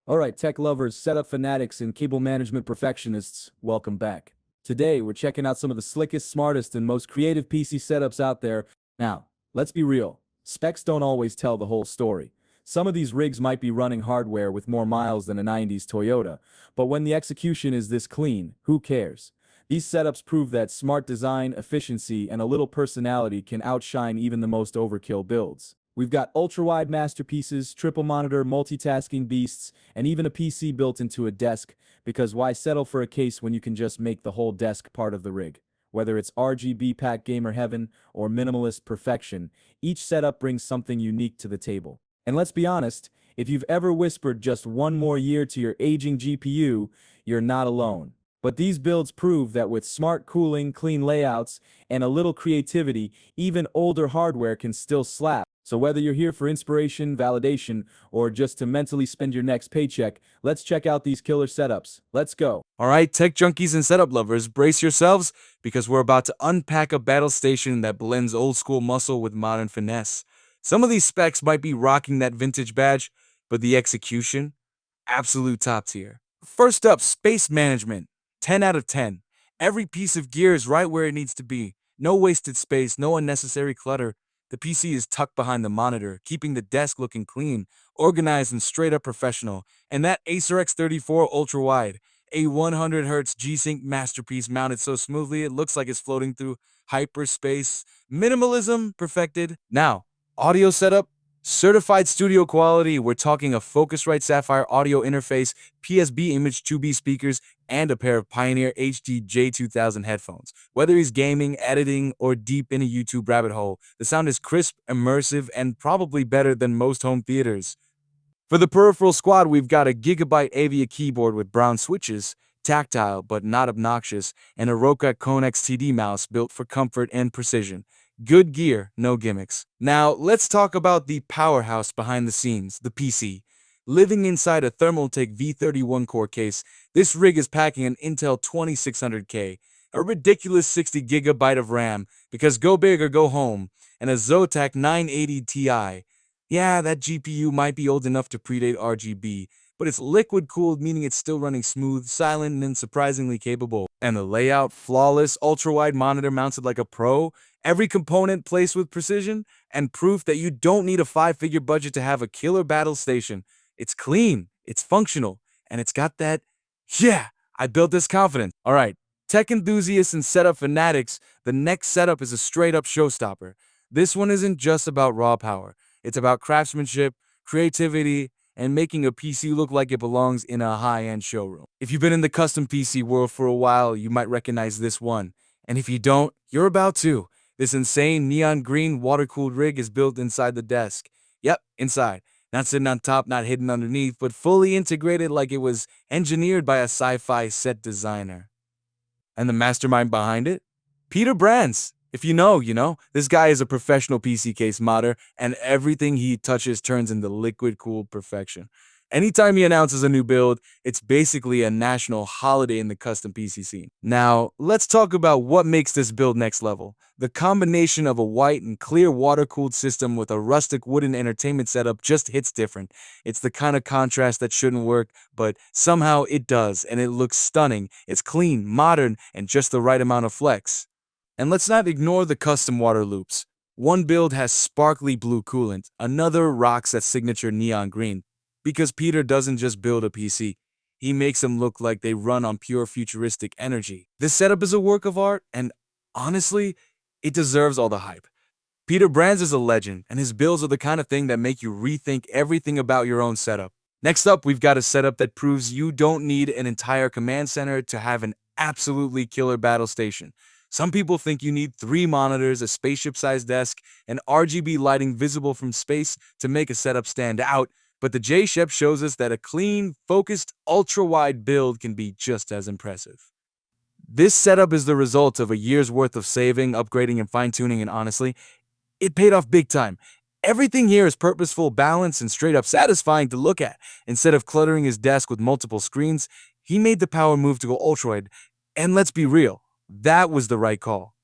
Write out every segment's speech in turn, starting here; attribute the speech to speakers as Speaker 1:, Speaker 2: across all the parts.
Speaker 1: Alright, tech lovers, setup fanatics, and cable management perfectionists, welcome back. Today, we're checking out some of the slickest, smartest, and most creative PC setups out there. Now, let's be real. Specs don't always tell the whole story. Some of these rigs might be running hardware with more miles than a 90s Toyota, but when the execution is this clean, who cares? These setups prove that smart design, efficiency, and a little personality can outshine even the most overkill builds. We've got ultra-wide masterpieces, triple monitor multitasking beasts, and even a PC built into a desk, because why settle for a case when you can just make the whole desk part of the rig? Whether it's RGB pack gamer heaven or minimalist perfection, each setup brings something unique to the table. And let's be honest, if you've ever whispered just one more year to your aging GPU, you're not alone. But these builds prove that with smart cooling, clean layouts, and a little creativity, even older hardware can still slap. So whether you're here for inspiration, validation, or just to mentally spend your next paycheck, let's check out these killer setups. Let's go.
Speaker 2: All right, tech junkies and setup lovers, brace yourselves because we're about to unpack a battle station that blends old school muscle with modern finesse. Some of these specs might be rocking that vintage badge, but the execution, absolute top tier. First up, space management, 10 out of 10. Every piece of gear is right where it needs to be. No wasted space, no unnecessary clutter. The PC is tucked behind the monitor, keeping the desk looking clean, organized, and straight up professional. And that Acer X34 ultra-wide, a 100Hz G-Sync masterpiece mounted so smoothly it looks like it's floating through hyperspace. Minimalism perfected. Now, audio setup, certified studio quality. We're talking a Focusrite Sapphire audio interface, PSB Image 2B speakers, and a pair of Pioneer HD J2000 headphones. Whether he's gaming, editing, or deep in a YouTube rabbit hole, the sound is crisp, immersive, and probably better than most home theaters. For the peripheral squad, we've got a Gigabyte Avia keyboard with brown switches, tactile but not obnoxious, and a Roca Conex TD mouse built for comfort and precision. Good gear, no gimmicks. Now, let's talk about the powerhouse behind the scenes, the PC. Living inside a Thermaltake V31 core case, this rig is packing an Intel 2600K, a ridiculous 60GB of RAM, because go big or go home, and a Zotac 980 Ti. Yeah, that GPU might be old enough to predate RGB, but it's liquid-cooled, meaning it's still running smooth, silent, and surprisingly capable. And the layout, flawless, ultra-wide monitor mounted like a pro, every component placed with precision, and proof that you don't need a five-figure budget to have a killer battle station. It's clean, it's functional, and it's got that, yeah, I built this confidence. All right, tech enthusiasts and setup fanatics, the next setup is a straight-up showstopper. This one isn't just about raw power. It's about craftsmanship, creativity, and making a PC look like it belongs in a high-end showroom. If you've been in the custom PC world for a while, you might recognize this one. And if you don't, you're about to. This insane neon green water-cooled rig is built inside the desk. Yep, inside. Not sitting on top, not hidden underneath, but fully integrated like it was engineered by a sci-fi set designer. And the mastermind behind it? Peter Brands. If you know, you know. This guy is a professional PC case modder, and everything he touches turns into liquid-cooled perfection. Anytime he announces a new build, it's basically a national holiday in the custom PC scene. Now, let's talk about what makes this build next level. The combination of a white and clear water-cooled system with a rustic wooden entertainment setup just hits different. It's the kind of contrast that shouldn't work, but somehow it does, and it looks stunning. It's clean, modern, and just the right amount of flex. And let's not ignore the custom water loops. One build has sparkly blue coolant, another rocks that signature neon green. Because Peter doesn't just build a PC, he makes them look like they run on pure futuristic energy. This setup is a work of art, and honestly, it deserves all the hype. Peter Brands is a legend, and his builds are the kind of thing that make you rethink everything about your own setup. Next up, we've got a setup that proves you don't need an entire command center to have an absolutely killer battle station. Some people think you need 3 monitors, a spaceship-sized desk, and RGB lighting visible from space to make a setup stand out, but the J-Shep shows us that a clean, focused, ultra-wide build can be just as impressive. This setup is the result of a year's worth of saving, upgrading, and fine-tuning, and honestly, it paid off big time. Everything here is purposeful, balanced, and straight-up satisfying to look at. Instead of cluttering his desk with multiple screens, he made the power move to go ultra-wide. And let's be real, that was the right call.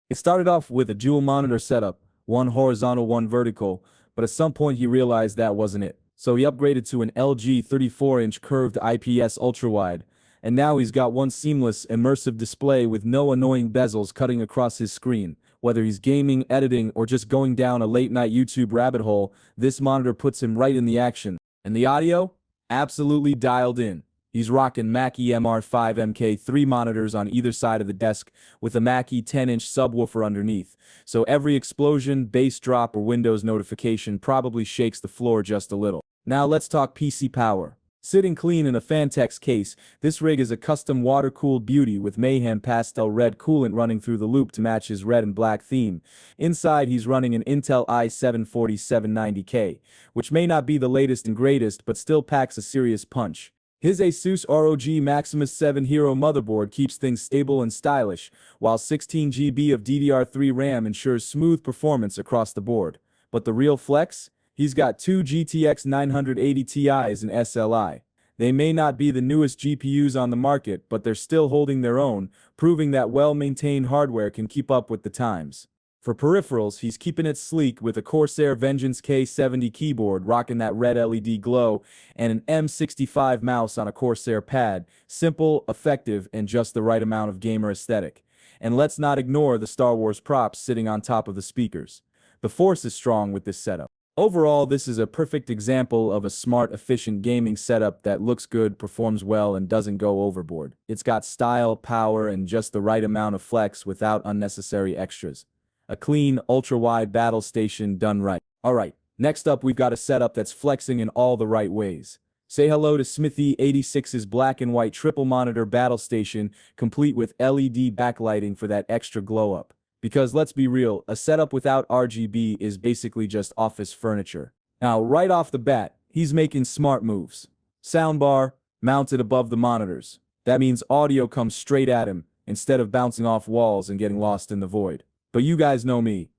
Speaker 1: It started off with a dual monitor setup, one horizontal, one vertical, but at some point he realized that wasn't it. so he upgraded to an LG 34-inch curved IPS ultrawide, and now he's got one seamless, immersive display with no annoying bezels cutting across his screen. Whether he's gaming, editing, or just going down a late-night YouTube rabbit hole, this monitor puts him right in the action. And the audio? Absolutely dialed in. He's rocking Mackie MR5 MK3 monitors on either side of the desk with a Mackie 10-inch subwoofer underneath, so every explosion, bass drop, or Windows notification probably shakes the floor just a little. Now let's talk PC power. Sitting clean in a Fantex case, this rig is a custom water-cooled beauty with Mayhem pastel red coolant running through the loop to match his red and black theme. Inside, he's running an Intel i7-4790K, which may not be the latest and greatest, but still packs a serious punch. His Asus ROG Maximus 7 Hero motherboard keeps things stable and stylish, while 16 GB of DDR3 RAM ensures smooth performance across the board. But the real flex? He's got two GTX 980 Ti's and SLI. They may not be the newest GPUs on the market, but they're still holding their own, proving that well-maintained hardware can keep up with the times. For peripherals, he's keeping it sleek with a Corsair Vengeance K70 keyboard rocking that red LED glow and an M65 mouse on a Corsair pad, simple, effective, and just the right amount of gamer aesthetic. And let's not ignore the Star Wars props sitting on top of the speakers. The force is strong with this setup. Overall, this is a perfect example of a smart, efficient gaming setup that looks good, performs well, and doesn't go overboard. It's got style, power, and just the right amount of flex without unnecessary extras. A clean, ultra-wide battle station done right. Alright, next up we've got a setup that's flexing in all the right ways. Say hello to Smithy86's black and white triple monitor battle station, complete with LED backlighting for that extra glow up. Because let's be real, a setup without RGB is basically just office furniture. Now, right off the bat, he's making smart moves. Soundbar mounted above the monitors. That means audio comes straight at him, instead of bouncing off walls and getting lost in the void. But you guys know me.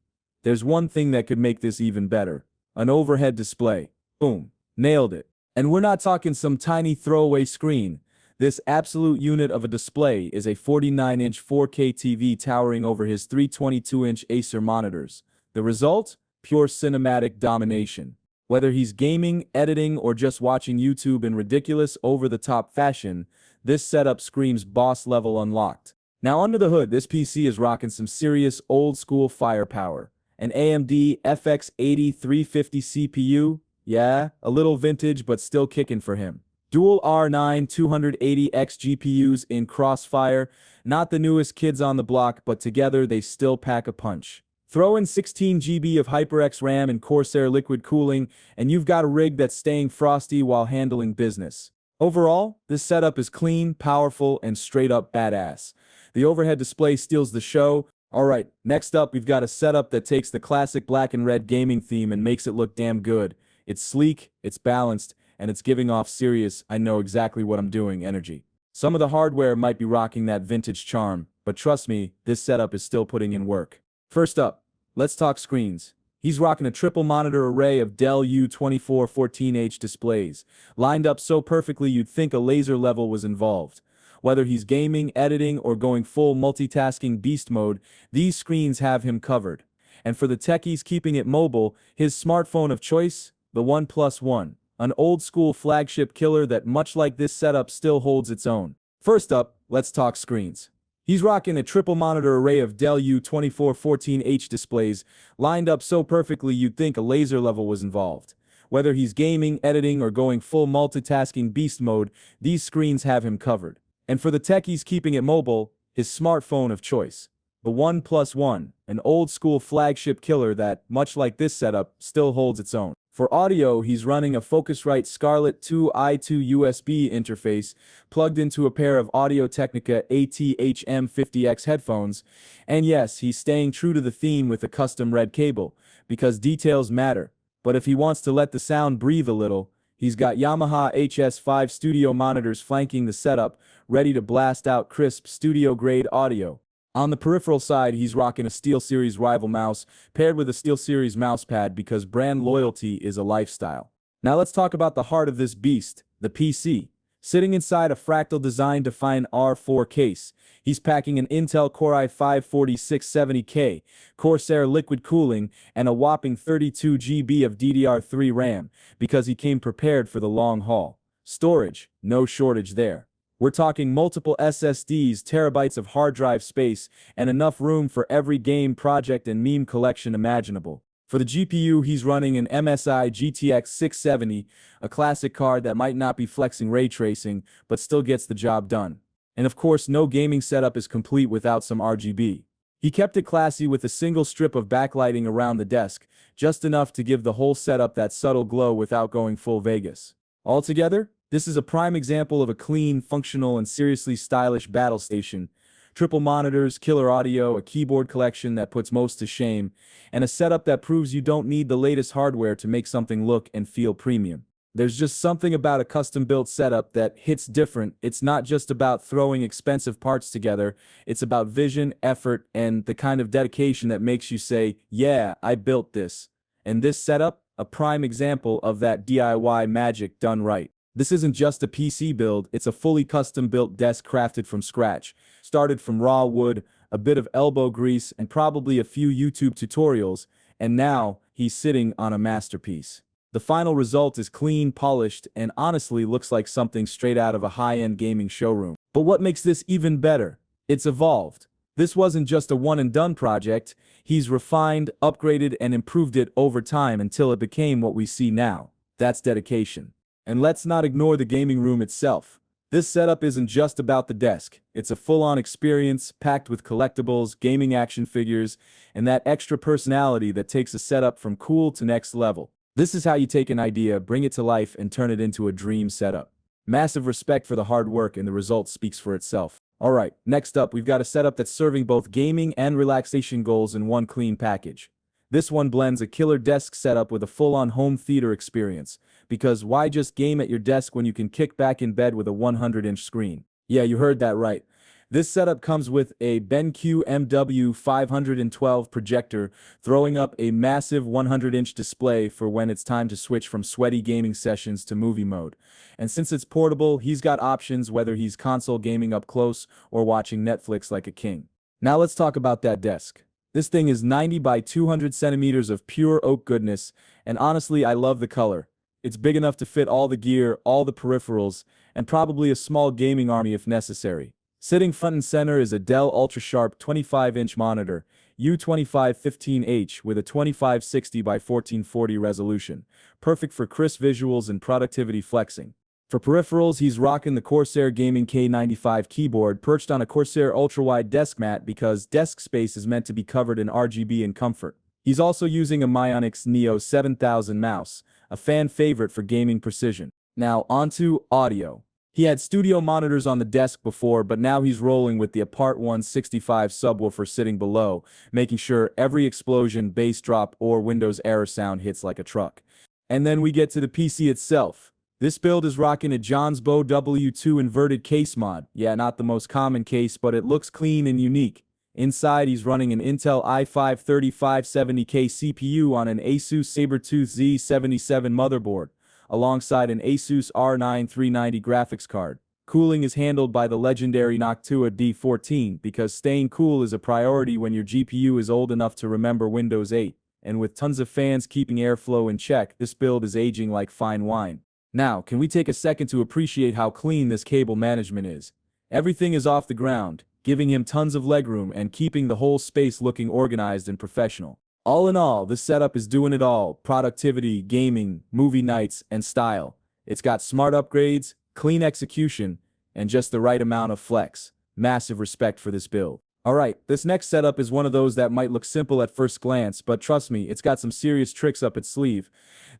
Speaker 1: There's one thing that could make this even better. An overhead display. Boom. Nailed it. And we're not talking some tiny throwaway screen. This absolute unit of a display is a 49-inch 4K TV towering over his 322-inch Acer monitors. The result? Pure cinematic domination. Whether he's gaming, editing, or just watching YouTube in ridiculous, over-the-top fashion, this setup screams boss level unlocked. Now under the hood, this PC is rocking some serious old-school firepower. An AMD FX 8350 CPU? Yeah, a little vintage but still kicking for him. Dual R9 280X GPUs in Crossfire, not the newest kids on the block, but together they still pack a punch. Throw in 16 GB of HyperX RAM and Corsair liquid cooling, and you've got a rig that's staying frosty while handling business. Overall, this setup is clean, powerful, and straight up badass. The overhead display steals the show. Alright, next up we've got a setup that takes the classic black and red gaming theme and makes it look damn good. It's sleek, it's balanced, and it's giving off serious, I know exactly what I'm doing energy. Some of the hardware might be rocking that vintage charm, but trust me, this setup is still putting in work. First up, let's talk screens. He's rocking a triple monitor array of Dell U2414H displays, lined up so perfectly you'd think a laser level was involved. Whether he's gaming, editing, or going full multitasking beast mode, these screens have him covered. And for the techies keeping it mobile, his smartphone of choice, the OnePlus One. An old-school flagship killer that, much like this setup, still holds its own. First up, let's talk screens. He's rocking a triple monitor array of Dell U2414H displays, lined up so perfectly you'd think a laser level was involved. Whether he's gaming, editing, or going full multitasking beast mode, these screens have him covered. And for the techies keeping it mobile, his smartphone of choice. The OnePlus One, an old-school flagship killer that, much like this setup, still holds its own. For audio, he's running a Focusrite Scarlett 2 i2 USB interface plugged into a pair of Audio-Technica AT-HM50X headphones, and yes, he's staying true to the theme with a custom red cable, because details matter. But if he wants to let the sound breathe a little, he's got Yamaha HS5 studio monitors flanking the setup, ready to blast out crisp studio-grade audio. On the peripheral side, he's rocking a SteelSeries Rival mouse paired with a SteelSeries mousepad because brand loyalty is a lifestyle. Now let's talk about the heart of this beast, the PC. Sitting inside a fractal design-defined R4 case, he's packing an Intel Core i5 4670K, Corsair liquid cooling, and a whopping 32 GB of DDR3 RAM, because he came prepared for the long haul. Storage, no shortage there. We're talking multiple SSDs, terabytes of hard drive space, and enough room for every game, project, and meme collection imaginable. For the GPU, he's running an MSI GTX 670, a classic card that might not be flexing ray tracing, but still gets the job done. And of course, no gaming setup is complete without some RGB. He kept it classy with a single strip of backlighting around the desk, just enough to give the whole setup that subtle glow without going full Vegas. Altogether, this is a prime example of a clean, functional, and seriously stylish battle station. Triple monitors, killer audio, a keyboard collection that puts most to shame, and a setup that proves you don't need the latest hardware to make something look and feel premium. There's just something about a custom-built setup that hits different. It's not just about throwing expensive parts together, it's about vision, effort, and the kind of dedication that makes you say, yeah, I built this. And this setup, a prime example of that DIY magic done right. This isn't just a PC build, it's a fully custom-built desk crafted from scratch. Started from raw wood, a bit of elbow grease, and probably a few YouTube tutorials, and now he's sitting on a masterpiece. The final result is clean, polished, and honestly looks like something straight out of a high-end gaming showroom. But what makes this even better? It's evolved. This wasn't just a one-and-done project, he's refined, upgraded, and improved it over time until it became what we see now. That's dedication. And let's not ignore the gaming room itself. This setup isn't just about the desk. It's a full-on experience, packed with collectibles, gaming action figures, and that extra personality that takes a setup from cool to next level. This is how you take an idea, bring it to life, and turn it into a dream setup. Massive respect for the hard work, and the result speaks for itself. Alright, next up, we've got a setup that's serving both gaming and relaxation goals in one clean package. This one blends a killer desk setup with a full-on home theater experience. Because why just game at your desk when you can kick back in bed with a 100-inch screen? Yeah, you heard that right. This setup comes with a BenQ MW512 projector, throwing up a massive 100-inch display for when it's time to switch from sweaty gaming sessions to movie mode. And since it's portable, he's got options whether he's console gaming up close or watching Netflix like a king. Now let's talk about that desk. This thing is 90 by 200 centimeters of pure oak goodness, and honestly, I love the color. It's big enough to fit all the gear, all the peripherals, and probably a small gaming army if necessary. Sitting front and center is a Dell ultra-sharp 25-inch monitor, U2515H with a 2560 by 1440 resolution, perfect for crisp visuals and productivity flexing. For peripherals, he's rocking the Corsair Gaming K95 keyboard perched on a Corsair ultrawide desk mat because desk space is meant to be covered in RGB and comfort. He's also using a Myonix Neo 7000 mouse, a fan favorite for gaming precision. Now onto audio. He had studio monitors on the desk before, but now he's rolling with the Apart 165 subwoofer sitting below, making sure every explosion, bass drop, or Windows error sound hits like a truck. And then we get to the PC itself. This build is rocking a Johnsbow W2 inverted case mod. Yeah, not the most common case, but it looks clean and unique. Inside, he's running an Intel i5 3570K CPU on an Asus Sabertooth Z77 motherboard, alongside an Asus R9 390 graphics card. Cooling is handled by the legendary Noctua D14 because staying cool is a priority when your GPU is old enough to remember Windows 8. And with tons of fans keeping airflow in check, this build is aging like fine wine. Now, can we take a second to appreciate how clean this cable management is? Everything is off the ground, giving him tons of legroom and keeping the whole space looking organized and professional. All in all, this setup is doing it all: productivity, gaming, movie nights, and style. It's got smart upgrades, clean execution, and just the right amount of flex. Massive respect for this build. Alright, this next setup is one of those that might look simple at first glance, but trust me, it's got some serious tricks up its sleeve.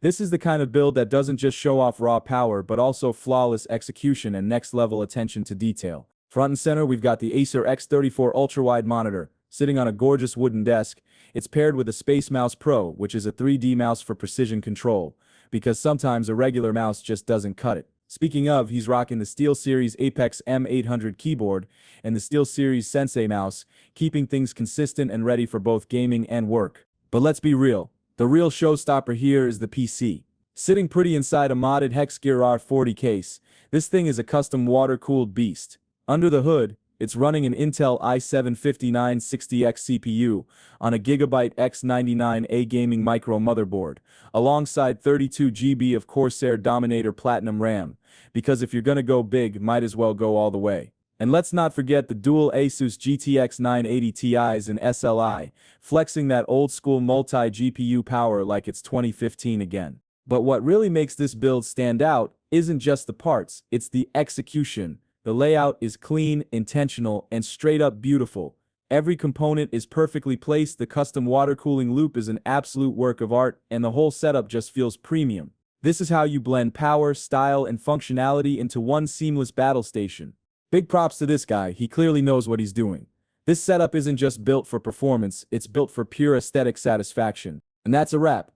Speaker 1: This is the kind of build that doesn't just show off raw power, but also flawless execution and next-level attention to detail. Front and center, we've got the Acer X34 ultrawide monitor, sitting on a gorgeous wooden desk. It's paired with a Space Mouse Pro, which is a 3D mouse for precision control, because sometimes a regular mouse just doesn't cut it. Speaking of, he's rocking the SteelSeries Apex M800 keyboard and the SteelSeries Sensei mouse, keeping things consistent and ready for both gaming and work. But let's be real, the real showstopper here is the PC. Sitting pretty inside a modded Hexgear R40 case, This thing is a custom water-cooled beast. Under the hood, it's running an Intel i7-5960X CPU on a Gigabyte X99A gaming micro motherboard, alongside 32 GB of Corsair Dominator Platinum RAM, because if you're gonna go big, might as well go all the way. And let's not forget the dual Asus GTX 980 Ti's and SLI, flexing that old-school multi-GPU power like it's 2015 again. But what really makes this build stand out isn't just the parts, it's the execution. The layout is clean, intentional, and straight up beautiful. Every component is perfectly placed, the custom water cooling loop is an absolute work of art, and the whole setup just feels premium. This is how you blend power, style, and functionality into one seamless battle station. Big props to this guy, he clearly knows what he's doing. This setup isn't just built for performance, it's built for pure aesthetic satisfaction. And that's a wrap.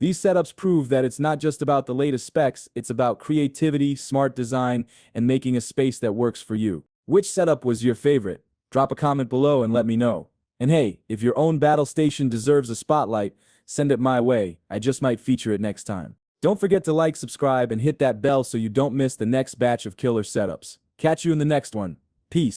Speaker 1: These setups prove that it's not just about the latest specs, it's about creativity, smart design, and making a space that works for you. Which setup was your favorite? Drop a comment below and let me know. And hey, if your own battle station deserves a spotlight, send it my way, I just might feature it next time. Don't forget to like, subscribe, and hit that bell so you don't miss the next batch of killer setups. Catch you in the next one. Peace.